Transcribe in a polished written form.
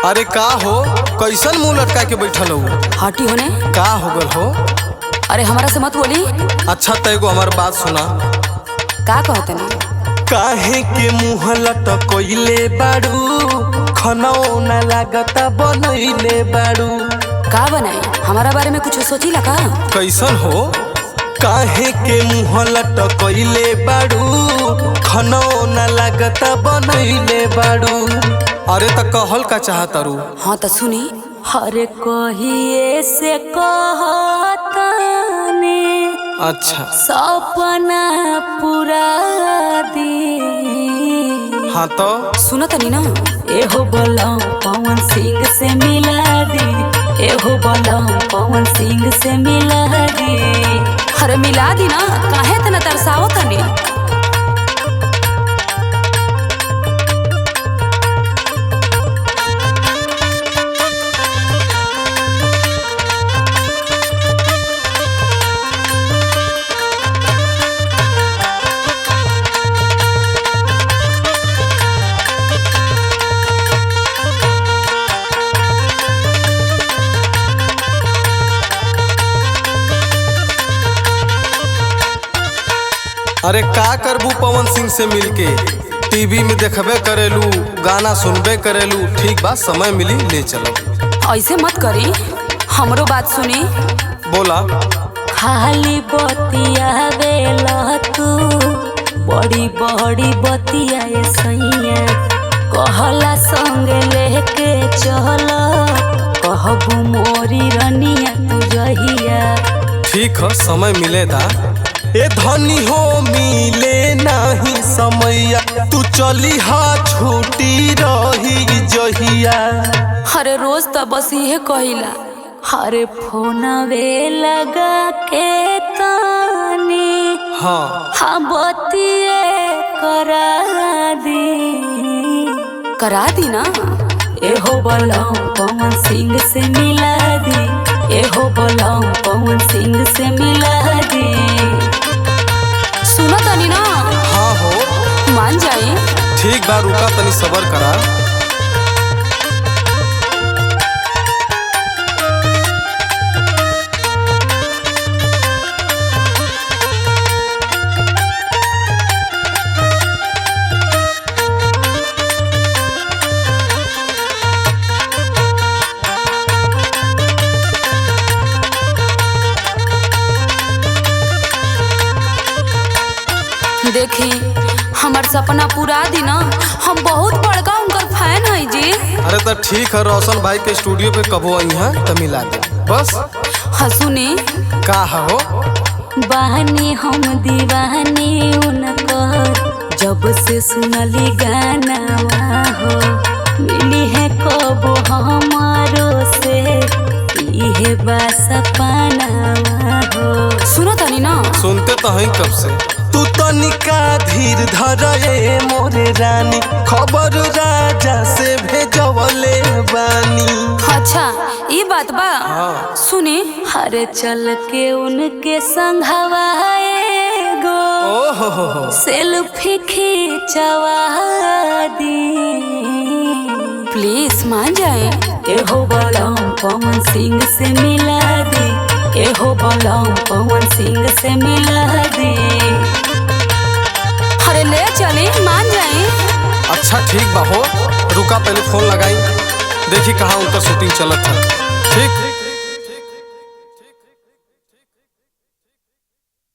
अरे का हो, कैसन मुंह लटका के बैठल हो? हटी होने। का हो गल हो? अरे हमारा से मत बोली। अच्छा तेगो हमार बात सुना। का कहते ना? काहे के मुंह लटकइले बाड़ू, खाना ना लागता बनइले बाड़ू। का बनाई? हमारा बारे में कुछ सोची लगा? कैसन हो? काहे के मुंह लटकइले बाड़ू, खाना ना लागता बनइले बाड़ू। अरे त कहल का चाहतारू? हाँ तो सुनी। हरे कहिए से कहताने, अच्छा सपना पूरा दी। हाँ तो सुनो तनी ना। एहो बोलाओ पवन सिंह से मिला दी, एहो बोलाओ पवन सिंह से मिला दी। अरे मिला दी ना, काहे तना तरसाओ तनी? अरे का करबू पवन सिंह से मिलके? टीवी में देखबे करेलू, गाना सुनबे करेलू। ठीक बा, समय मिली ले चलो। ऐसे मत करी, हमरो बात सुनी। बोला। खाली बतियावेला तू, बड़ी बड़ी बतिया सैया। कहला संग लेके चल, कहबू मोरी रनिया तू जहिया। ठीक है, समय मिलेगा। ए धनी हो मिले नहीं समैया, तू चली हा छूटी रही जहिया। हरे रोज तो बस ये कहिला। हरे फोनवे लगा के तानी, हाँ हाँ बतिए करा दी ना। एहो बोलाओ पवन सिंह से मिला दी, एहो बोलाओ पवन सिंह से मिला दी। सुनो तनी ना। हाँ हो, मान जाए। ठीक बा, रुका तनी सबर करा। देखी हमार सपना पूरा दी ना, हम बहुत बड़का उनकर फैन है जी। अरे तो ठीक है, रोशन भाई के स्टूडियो पे कबो आई है तो मिला दे बस। हाँ सुनी। का हो? बहनी हम दीवानी उनकर, जब से सुनली गाना हो। मिली है कबो हमारो से, इहे बस सपना हो। सुनो तनी ना। सुनते तो हैं कब से। तू तो निका धीर धरे मोरे रानी, खबर राजा से भेजवले बानी। अच्छा ये बात बा। हाँ। सुनी। हरे चल के उनके संघवाए गो, ओहो सेल्फी खींचवा दी। प्लीज मान जाए। एहो बोलाओ पवन सिंह से मिला दी, एहो बोलाओ पवन सिंह से मिला दी। अरे ले चले, मान जाए। अच्छा ठीक बा हो, रुका पहले फोन लगाई, देखी कहाँ उनका शूटिंग चलत है। ठीक।